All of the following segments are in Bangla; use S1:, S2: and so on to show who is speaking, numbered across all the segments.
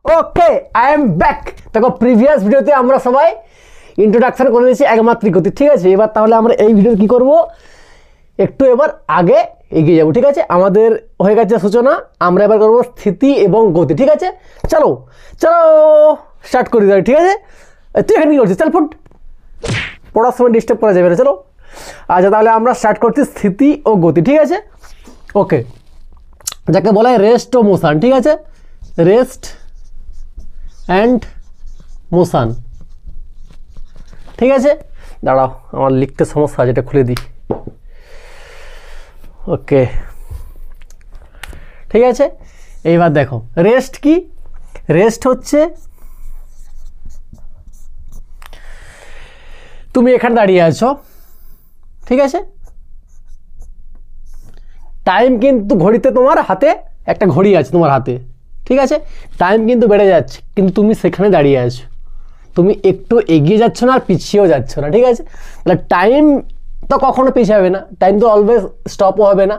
S1: Okay, I am back. দেখো প্রিভিয়াস ভিডিওতে আমরা সবাই ইন্ট্রোডাকশন করে দিয়েছি একমাত্রিক গতি, ঠিক আছে। এবার তাহলে আমরা এই ভিডিওতে কি করব, একটু এবার আগে এগিয়ে যাব, ঠিক আছে। আমাদের হয়ে গেছে সূচনা, আমরা এবার করব স্থিতি এবং গতি, ঠিক আছে। চলো চলো স্টার্ট করি দাও, ঠিক আছে। তুই এখানে কি করছিস? চল ফুট, পড়ার সময় ডিস্টার্ব করা যাবে না, চলো। আচ্ছা তাহলে আমরা স্টার্ট করছি স্থিতি ও গতি, ঠিক আছে। ওকে, যাকে বলা হয় রেস্ট ও মোশন, ঠিক আছে। রেস্ট অ্যান্ড মোশন, ঠিক আছে। দাঁড়াও, আমার লিখতে সমস্যা আছে, এটা খুলে দিই। ওকে, ঠিক আছে। এইবার দেখো রেস্ট কি। রেস্ট হচ্ছে তুমি এখানে দাঁড়িয়ে আছো, ঠিক আছে। টাইম কিন্তু ঘড়িতে, তোমার হাতে একটা ঘড়ি আছে তোমার হাতে, ঠিক আছে। টাইম কিন্তু বেড়ে যাচ্ছে, কিন্তু তুমি সেখানে দাঁড়িয়ে আছো। তুমি একটু এগিয়ে যাচ্ছ না আর পিছিয়েও যাচ্ছ না, ঠিক আছে। তাহলে টাইম তো কখনো পিছাবে না, টাইম তো অলওয়েজ স্টপও হবে না,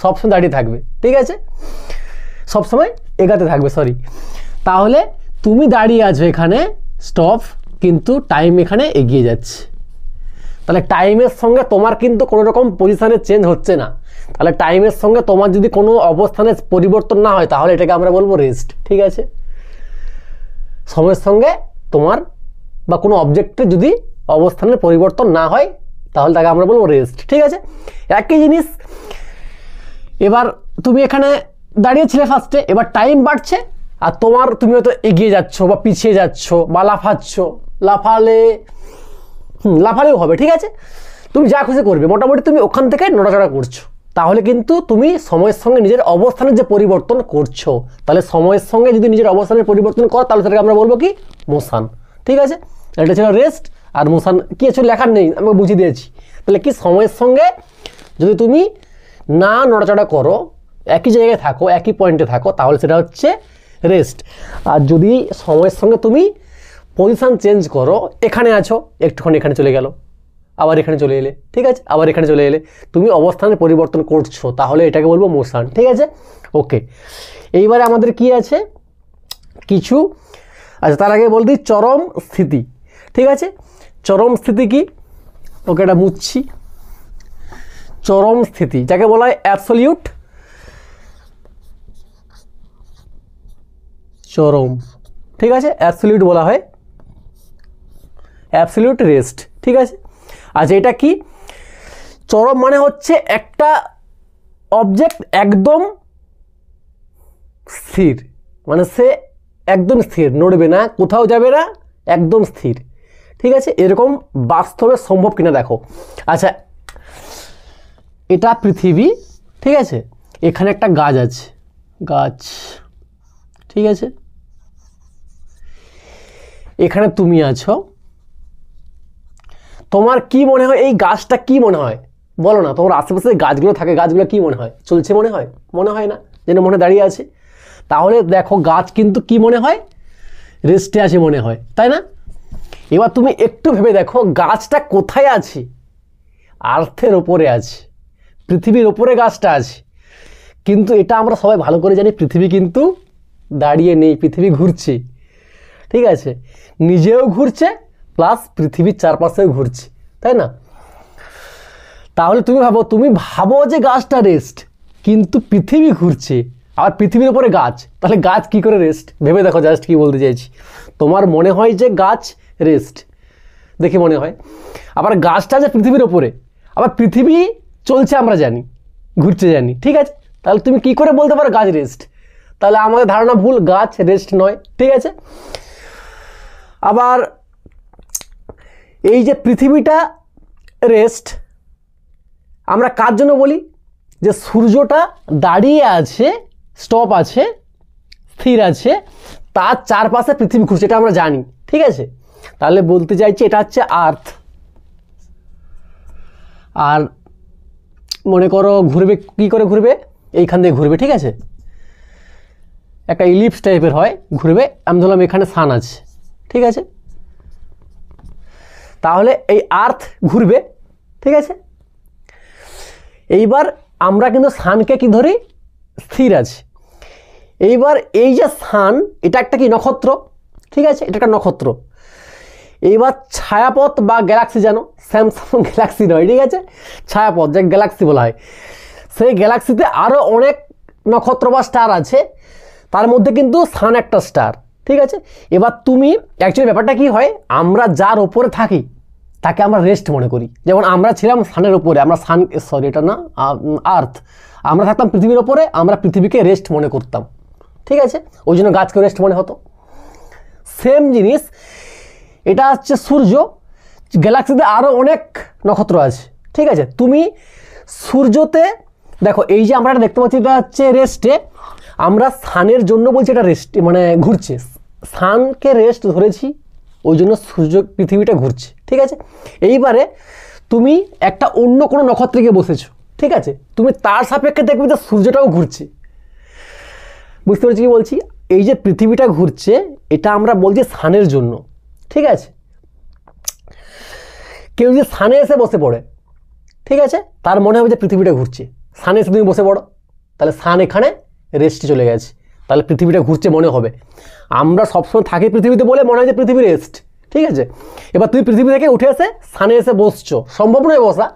S1: সবসময় দাঁড়িয়ে থাকবে, ঠিক আছে। সবসময় এগাতে থাকবে, সরি। তাহলে তুমি দাঁড়িয়ে আছো এখানে স্টপ, কিন্তু টাইম এখানে এগিয়ে যাচ্ছে। তাহলে টাইমের সঙ্গে তোমার কিন্তু কোনো রকম পজিশানে চেঞ্জ হচ্ছে না। তাহলে টাইমের সঙ্গে তোমার যদি কোনো অবস্থানে পরিবর্তন না হয়, তাহলে এটাকে আমরা বলবো রেস্ট, ঠিক আছে। সময়ের সঙ্গে তোমার বা কোনো অবজেক্টের যদি অবস্থানের পরিবর্তন না হয়, তাহলে তাকে আমরা বলবো রেস্ট, ঠিক আছে। একই জিনিস, এবার তুমি এখানে দাঁড়িয়েছিলে ফার্স্টে, এবার টাইম বাড়ছে আর তুমি হয়তো এগিয়ে যাচ্ছ বা পিছিয়ে যাচ্ছ বা লাফাচ্ছ। লাফালেও হবে, ঠিক আছে। তুমি যা খুশি করবে, মোটামুটি তুমি ওখান থেকে নড়াচড়া করছো। তাহলে কিন্তু তুমি সময়ের সঙ্গে নিজের অবস্থানের যে পরিবর্তন করছো, তাহলে সময়ের সঙ্গে যদি নিজের অবস্থানের পরিবর্তন করো, তাহলে সেটাকে আমরা বলবো কি মোশন, ঠিক আছে। এটা ছিল রেস্ট আর মোশন। কি আছে লেখার নেই, আমি বুঝিয়ে দিয়েছি। তাহলে কি, সময়ের সঙ্গে যদি তুমি না নড়াচড়া করো, একই জায়গায় থাকো, একই পয়েন্টে থাকো, তাহলে সেটা হচ্ছে রেস্ট। আর যদি সময়ের সঙ্গে তুমি পজিশান চেঞ্জ করো, এখানে আছো, একটুখানি এখানে চলে গেল, আবার এখানে চলে এলে, ঠিক আছে, আবার এখানে চলে এলে, তুমি অবস্থানের পরিবর্তন করছো, তাহলে এটাকে বলবো মোশন, ঠিক আছে। ওকে, এইবারে আমাদের কি আছে কিছু। আচ্ছা তার আগে বলতে চরম স্থিতি, ঠিক আছে। চরম স্থিতি কি, ওকে এটা মুছছি। চরম স্থিতি যাকে বলা হয় অ্যাবসলিউট চরম, ঠিক আছে। অ্যাবসলিউট বলা হয় অ্যাবসলিউট রেস্ট, ঠিক আছে। আচ্ছা এটা কি, চরম মানে হচ্ছে একটা অবজেক্ট একদম স্থির, মানে সে একদম স্থির, নড়বে না, কোথাও যাবে না, একদম স্থির, ঠিক আছে। এরকম বাস্তবে সম্ভব কিনা দেখো। আচ্ছা এটা পৃথিবী, ঠিক আছে। এখানে একটা গাছ আছে, গাছ, ঠিক আছে। এখানে তুমি আছো, তোমার কি মনে হয় এই গাছটা কি মনে হয় বলো না। তোমার আশেপাশে গাছগুলো থাকে, গাছগুলো কি মনে হয়, চলছে মনে হয়? মনে হয় না, যেন মনে দাঁড়িয়ে আছে। তাহলে দেখো গাছ কিন্তু কি মনে হয়, রেস্টে আছে মনে হয়, তাই না? এবার তুমি একটু ভেবে দেখো গাছটা কোথায় আছে, আর্থের ওপরে আছে, পৃথিবীর ওপরে গাছটা আছে। কিন্তু এটা আমরা সবাই ভালো করে জানি, পৃথিবী কিন্তু দাঁড়িয়ে নেই, পৃথিবী ঘুরছে, ঠিক আছে। নিজেও ঘুরছে প্লাস পৃথিবীর চারপাশেও ঘুরছে, তাই না? তাহলে তুমি ভাবো যে গাছটা রেস্ট, কিন্তু পৃথিবী ঘুরছে আর পৃথিবীর উপরে গাছ, তাহলে গাছ কি করে রেস্ট? ভেবে দেখো জাস্ট কি বলতে চাইছি। তোমার মনে হয় যে গাছ রেস্ট, দেখে মনে হয়। আবার গাছটা আছে পৃথিবীর ওপরে, আবার পৃথিবী চলছে আমরা জানি, ঘুরছে জানি, ঠিক আছে। তাহলে তুমি কি করে বলতে পারো গাছ রেস্ট? তাহলে আমাদের ধারণা ভুল, গাছ রেস্ট নয়, ঠিক আছে। আবার এই যে পৃথিবীটা রেস্ট আমরা কার জন্য বলি, যে সূর্যটা দাঁড়িয়ে আছে, স্টপ আছে, স্থির আছে, তার চারপাশে পৃথিবী ঘুরছে, এটা আমরা জানি, ঠিক আছে। তাহলে বলতে চাইছি এটা হচ্ছে আর্থ। আর মনে করো ঘুরবে, কি করে ঘুরবে, এইখান দিয়ে ঘুরবে, ঠিক আছে। একটা ইলিপস টাইপের হয়, ঘুরবে। আমি ধরলাম এখানে সান আছে, ঠিক আছে। তাহলে এই আর্থ ঘুরবে, ঠিক আছে। এইবার আমরা কিন্তু সানকে কি ধরি, স্থির আছে। এইবার এই যে সান, এটা একটা কি নক্ষত্র, ঠিক আছে, এটা একটা নক্ষত্র। এইবার ছায়াপথ বা গ্যালাক্সি, জানো স্যামসাং গ্যালাক্সি নয়, ঠিক আছে, ছায়াপথ যে গ্যালাক্সি বলা হয়, সেই গ্যালাক্সিতে আরও অনেক নক্ষত্র বা স্টার আছে, তার মধ্যে কিন্তু সান একটা স্টার, ঠিক আছে। এবার তুমি অ্যাকচুয়ালি ব্যাপারটা কি হয়, আমরা যার ওপরে থাকি তাকে আমরা রেস্ট মনে করি। যেমন আমরা ছিলাম সানের ওপরে, আমরা সান, সরি এটা না, আর্থ, আমরা থাকতাম পৃথিবীর ওপরে, আমরা পৃথিবীকে রেস্ট মনে করতাম, ঠিক আছে, ওই জন্য গাছকে রেস্ট মনে হতো। সেম জিনিস এটা হচ্ছে সূর্য, গ্যালাক্সিতে আরও অনেক নক্ষত্র আছে, ঠিক আছে। তুমি সূর্যতে দেখো, এই যে আমরা এটা দেখতে পাচ্ছি, এটা হচ্ছে রেস্টে, আমরা সানের জন্য বলছি এটা রেস্ট, মানে ঘুরছে, সানকে রেস্ট ধরেছি, ওই জন্য সূর্য পৃথিবীটা ঘুরছে, ঠিক আছে। এইবারে তুমি একটা অন্য কোনো নক্ষত্রে গিয়ে বসেছো, ঠিক আছে, তুমি তার সাপেক্ষে দেখবে যে সূর্যটাও ঘুরছে। বুঝতে পেরেছি কি বলছি? এই যে পৃথিবীটা ঘুরছে, এটা আমরা বলছি সানের জন্য, ঠিক আছে। কেউ যদি সানে এসে বসে পড়ে, ঠিক আছে, তার মনে হবে যে পৃথিবীটা ঘুরছে। সানে এসে তুমি বসে পড়ো, তাহলে সান এখানে রেস্টে চলে গেছে, তাহলে পৃথিবীটা ঘুরছে মনে হবে। আমরা সবসময় থাকি পৃথিবীতে বলে মনে হয় যে পৃথিবী রেস্ট, ঠিক আছে। এবার তুমি পৃথিবী থেকে উঠে এসে সানে এসে বসছো, সম্ভব নয় বসা,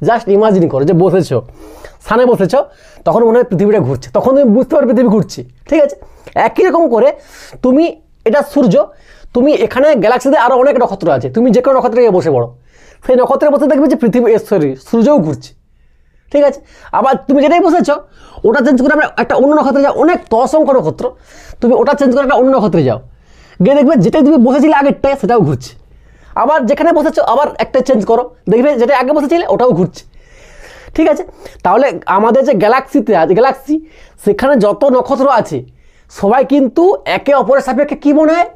S1: জাস্ট ইমাজিন করো যে বসেছো, সানে বসেছো, তখন মনে হয় পৃথিবীটা ঘুরছে, তখন তুমি বুঝতে পারো পৃথিবী ঘুরছে, ঠিক আছে। একই রকম করে তুমি, এটা সূর্য, তুমি এখানে গ্যালাক্সিতে আরও অনেক নক্ষত্র আছে, তুমি যে কোনো নক্ষত্রে গিয়ে বসে পড়ো, সেই নক্ষত্রে বসে দেখবে যে পৃথিবী, সরি, সূর্যও ঘুরছে, ঠিক আছে। আবার তুমি যেটাই বসেছো, ওটা চেঞ্জ করে আমরা একটা অন্য নক্ষত্রে যাও, অনেক অসংখ্য নক্ষত্র, তুমি ওটা চেঞ্জ করে একটা অন্য নক্ষত্রে যাও, গিয়ে দেখবে যেটাই তুমি বসেছিলে আগেরটায় সেটাও ঘুরছে। আবার যেখানে বসেছো আবার একটা চেঞ্জ করো, দেখবে যেটা আগে বসেছিলে ওটাও ঘুরছে, ঠিক আছে। তাহলে আমাদের যে গ্যালাক্সিতে আছে, গ্যালাক্সি, সেখানে যত নক্ষত্র আছে সবাই কিন্তু একে অপরের সাপেক্ষে কী মনে হয়,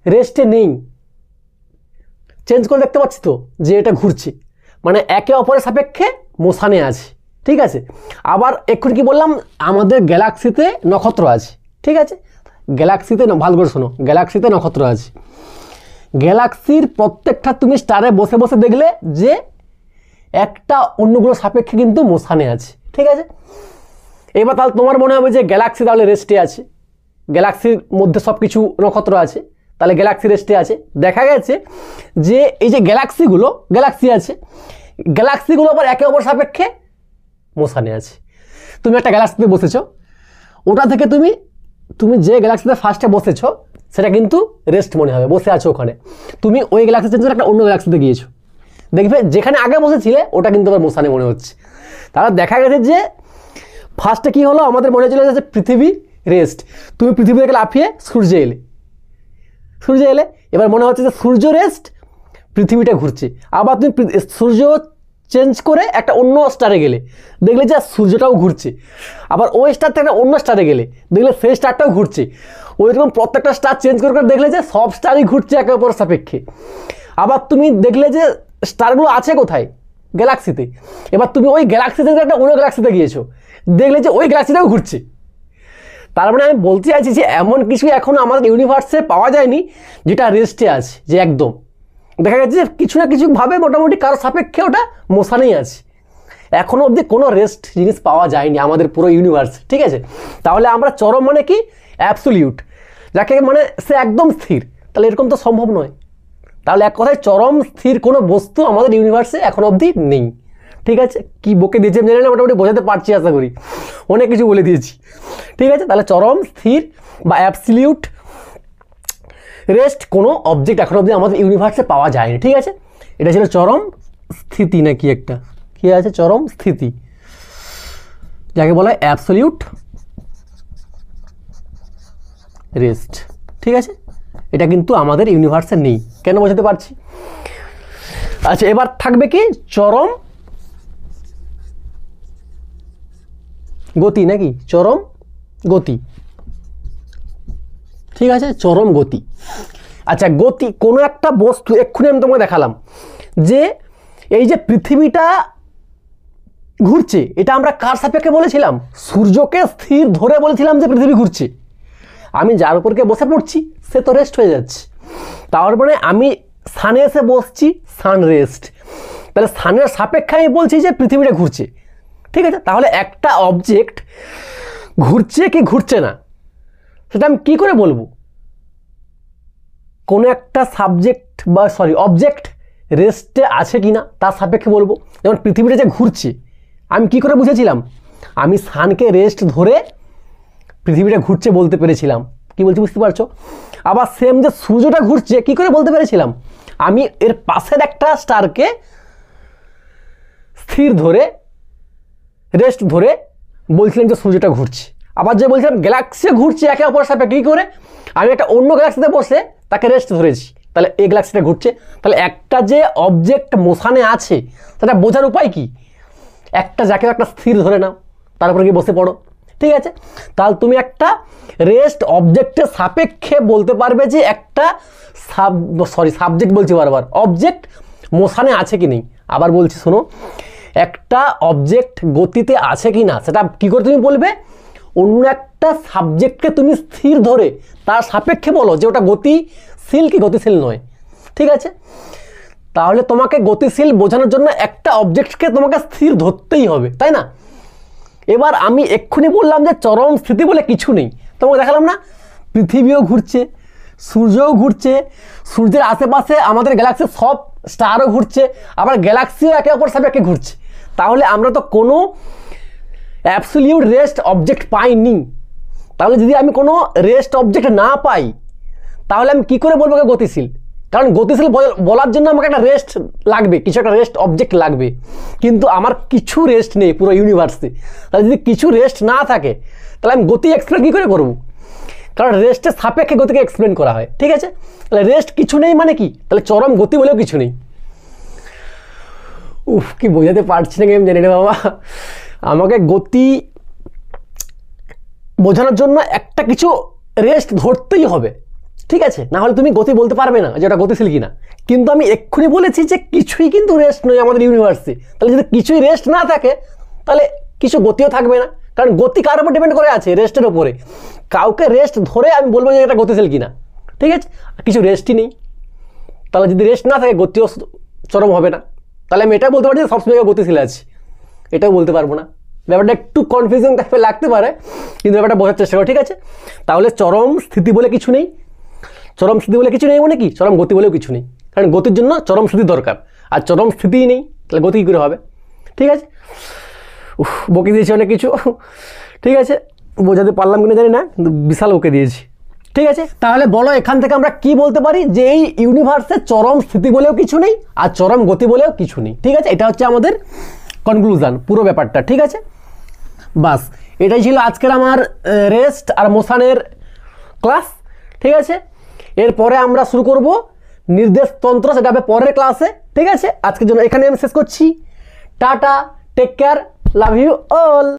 S1: রেস্টে নেই। চেঞ্জ করে দেখতে পাচ্ছি তো যে এটা ঘুরছে, মানে একে অপরের সাপেক্ষে মোশানে আছে, ঠিক আছে। আবার এক্ষুনি কি বললাম, আমাদের গ্যালাক্সিতে নক্ষত্র আছে, ঠিক আছে, গ্যালাক্সিতে, ভালো করে শোনো, গ্যালাক্সিতে নক্ষত্র আছে, গ্যালাক্সির প্রত্যেকটা তুমি স্টারে বসে বসে দেখলে যে একটা অন্যগুলো সাপেক্ষে কিন্তু মোশানে আছে, ঠিক আছে। এবার তাহলে তোমার মনে হবে যে গ্যালাক্সি তাহলে রেস্টে আছে, গ্যালাক্সির মধ্যে সব কিছু নক্ষত্র আছে, তাহলে গ্যালাক্সি রেস্টে আছে। দেখা গেছে যে এই যে গ্যালাক্সি আছে, গ্যালাক্সিগুলো আবার একে অপর সাপেক্ষে মোশানে আছে। তুমি একটা গ্যালাক্সিতে বসেছো, ওটা থেকে তুমি যে গ্যালাক্সিতে ফার্স্টে বসেছো সেটা কিন্তু রেস্ট মনে হবে, বসে আছো ওখানে। তুমি ওই গ্যালাক্সি চেঞ্জ করে একটা অন্য গ্যালাক্সিতে গিয়েছো, দেখবে যেখানে আগে বসেছিলে ওটা কিন্তু আবার মোশানে মনে হচ্ছে। তাহলে দেখা গেছে যে ফার্স্টে কী হলো, আমাদের মনে চলে যাচ্ছে পৃথিবী রেস্ট, তুমি পৃথিবী থেকে লাফিয়ে সূর্যে এলে, এবার মনে হচ্ছে যে সূর্য রেস্ট, পৃথিবীটা ঘুরছে। আবার তুমি সূর্য চেঞ্জ করে একটা অন্য স্টারে গেলে, দেখলে যে সূর্যটাও ঘুরছে। আবার ওই স্টার থেকে একটা অন্য স্টারে গেলে, দেখলে সেই স্টারটাও ঘুরছে। ওইরকম প্রত্যেকটা স্টার চেঞ্জ করে দেখলে যে সব স্টারই ঘুরছে একে অপরের সাপেক্ষে। আবার তুমি দেখলে যে স্টারগুলো আছে কোথায়, গ্যালাক্সিতে। এবার তুমি ওই গ্যালাক্সি থেকে একটা অন্য গ্যালাক্সিতে গিয়েছো, দেখলে যে ওই গ্যালাক্সিটাও ঘুরছে। তার মানে আমি বলতে চাইছি যে এমন কিছু এখন আমাদের ইউনিভার্সে পাওয়া যায়নি যেটা রেস্টে আছে, যে একদম দেখা গেছে যে কিছু না কিছুভাবে মোটামুটি কারো সাপেক্ষে ওটা মোশানেই আছে। এখনও অবধি কোনো রেস্ট জিনিস পাওয়া যায়নি আমাদের পুরো ইউনিভার্স, ঠিক আছে। তাহলে আমরা চরম মানে কি, অ্যাবসলিউট, যাকে মানে সে একদম স্থির, তাহলে এরকম তো সম্ভব নয়। তাহলে এক কথায় চরম স্থির কোনো বস্তু আমাদের ইউনিভার্সে এখনও অবধি নেই, ঠিক আছে। কি বকে দিয়েছি আমি জানি না, মোটামুটি বোঝাতে পারছি আশা করি, অনেক কিছু বলে দিয়েছি, ঠিক আছে। তাহলে চরম স্থির বা অ্যাবসলিউট রেস্ট কোনো অবজেক্ট এখনো অবধি আমাদের ইউনিভার্সে পাওয়া যায়নি, ঠিক আছে। এটা ছিল চরম স্থিতি, না কি একটা কি আছে, চরম স্থিতি, যাকে বলা হয় অ্যাবসলিউট রেস্ট, ঠিক আছে। এটা কিন্তু আমাদের ইউনিভার্সে নেই, কেন বোঝাতে পারছি। আচ্ছা, এবার থাকবে কি চরম গতি, নাকি চরম গতি, ঠিক আছে, চরম গতি। আচ্ছা, গতি কোনো একটা বস্তু, এক্ষুনি আমি তোমাকে দেখালাম যে এই যে পৃথিবীটা ঘুরছে, এটা আমরা কার সাপেক্ষে বলেছিলাম, সূর্যকে স্থির ধরে বলেছিলাম যে পৃথিবী ঘুরছে। আমি যার উপরকে বসে পড়ছি সে তো রেস্ট হয়ে যাচ্ছে, তার মানে আমি সানে এসে বসছি, সান রেস্ট, তাহলে সানের সাপেক্ষে আমি বলছি যে পৃথিবীটা ঘুরছে, ঠিক আছে। তাহলে একটা অবজেক্ট ঘুরছে কি ঘুরছে না সেটা আমি কী করে বলবো? কোনো একটা সাবজেক্ট বা অবজেক্ট রেস্টে আছে কি না তার সাপেক্ষে বলবো। যেমন পৃথিবীটা যে ঘুরছে আমি কি করে বুঝেছিলাম? আমি সানকে রেস্ট ধরে পৃথিবীটা ঘুরছে বলতে পেরেছিলাম। কি বলছি বুঝতে পারছো? আবার সেম যে সূর্যটা ঘুরছে কি করে বলতে পেরেছিলাম? আমি এর পাশের একটা স্টারকে স্থির ধরে রেস্ট ধরে বলছিলাম যে সূর্যটা ঘুরছে। আবার যে বলছিলাম গ্যালাক্সি ঘুরছে একে অপরের সাপেক্ষে কী করে? আমি একটা অন্য গ্যালাক্সিতে বসে তাকে রেস্ট ধরেছি, তাহলে এই গ্যালাক্সিটা ঘুরছে। তাহলে একটা যে অবজেক্ট মোশানে আছে সেটা বোঝার উপায় কি? একটা যাকে একটা স্থির ধরে নাও, তার উপরে গিয়ে বসে পড়ো, ঠিক আছে? তাহলে তুমি একটা রেস্ট অবজেক্টের সাপেক্ষে বলতে পারবে যে একটা সাবজেক্ট বলছি বারবার, অবজেক্ট মোশানে আছে কি নেই। আবার বলছি শোনো, একটা অবজেক্ট গতিতে আছে কি না সেটা কী করে তুমি বলবে? অন্য একটা সাবজেক্টকে তুমি স্থির ধরে তার সাপেক্ষে বলো যে ওটা গতিশীল কি গতিশীল নয়, ঠিক আছে? তাহলে তোমাকে গতিশীল বোঝানোর জন্য একটা অবজেক্টকে তোমাকে স্থির ধরতেই হবে, তাই না? এবার আমি এক্ষুনি বললাম যে চরম স্থিতি বলে কিছু নেই, তোমাকে দেখালাম না পৃথিবীও ঘুরছে, সূর্যও ঘুরছে, সূর্যের আশেপাশে আমাদের গ্যালাক্সির সব স্টারও ঘুরছে, আবার গ্যালাক্সিও একে অপর সাপেক্ষে ঘুরছে। তাহলে আমরা তো কোনো অ্যাবসলিউট রেস্ট অবজেক্ট পাইনি। তাহলে যদি আমি কোনো রেস্ট অবজেক্ট না পাই তাহলে আমি কী করে বলবো গতিশীল? কারণ গতিশীল বলার জন্য আমাকে একটা রেস্ট লাগবে, কিছু একটা রেস্ট অবজেক্ট লাগবে, কিন্তু আমার কিছু রেস্ট নেই পুরো ইউনিভার্সে। তাহলে যদি কিছু রেস্ট না থাকে তাহলে আমি গতি এক্সপ্লেন কী করে করবো? কারণ রেস্টের সাপেক্ষে গতিকে এক্সপ্লেন করা হয়, ঠিক আছে? তাহলে রেস্ট কিছু নেই মানে কি? তাহলে চরম গতি বলেও কিছু নেই। উফ, কি বোঝাতে পারছি না আমি জানি না বাবা। আমাকে গতি বোঝানোর জন্য একটা কিছু রেস্ট ধরতেই হবে, ঠিক আছে? না হলে তুমি গতি বলতে পারবে না যে ওটা গতিশীল কিনা। কিন্তু আমি এক্ষুনি বলেছি যে কিছুই কিন্তু রেস্ট নয় আমাদের ইউনিভার্সে। তাহলে যদি কিছুই রেস্ট না থাকে তাহলে কিছু গতিও থাকবে না, কারণ গতি কার উপর ডিপেন্ড করে আছে? রেস্টের ওপরে। কাউকে রেস্ট ধরে আমি বলবো যে এটা গতিশীল কিনা, ঠিক আছে? কিছু রেস্টই নেই, তাহলে যদি রেস্ট না থাকে গতিও চরম হবে না। তাহলে আমি এটা বলতে পারি যে সবসময় গতিশীল আছে, এটাও বলতে পারবো না। ব্যাপারটা একটু কনফিউশন টাইপের লাগতে পারে, কিন্তু ব্যাপারটা বোঝার চেষ্টা করো, ঠিক আছে? তাহলে চরম স্থিতি বলে কিছু নেই। চরম স্থিতি বলে কিছু নেই মানে কি? চরম গতি বলেও কিছু নেই, কারণ গতির জন্য চরম স্থিতি দরকার, আর চরম স্থিতিই নেই, তাহলে গতি কী করে হবে? ঠিক আছে, বকে দিয়েছি অনেক কিছু, ঠিক আছে? বোঝাতে পারলাম কিনা জানি না, কিন্তু বিশাল বকে দিয়েছি, ঠিক আছে? তাহলে বলো এখান থেকে আমরা কি বলতে পারি? যে এই ইউনিভার্সে চরম স্থিতি বলেও কিছু নেই আর চরম গতি বলেও কিছু নেই, ঠিক আছে? এটা হচ্ছে আমাদের কনক্লুশন পুরো ব্যাপারটা, ঠিক আছে? বাস, এটাই ছিল আজকের আমার রেস্ট আর মোশনের ক্লাস, ঠিক আছে? এরপরে আমরা শুরু করব নির্দেশতন্ত্র, সেটা হবে পরের ক্লাসে, ঠিক আছে? আজকের জন্য এখানে আমি শেষ করছি। Tata, take care, love you all.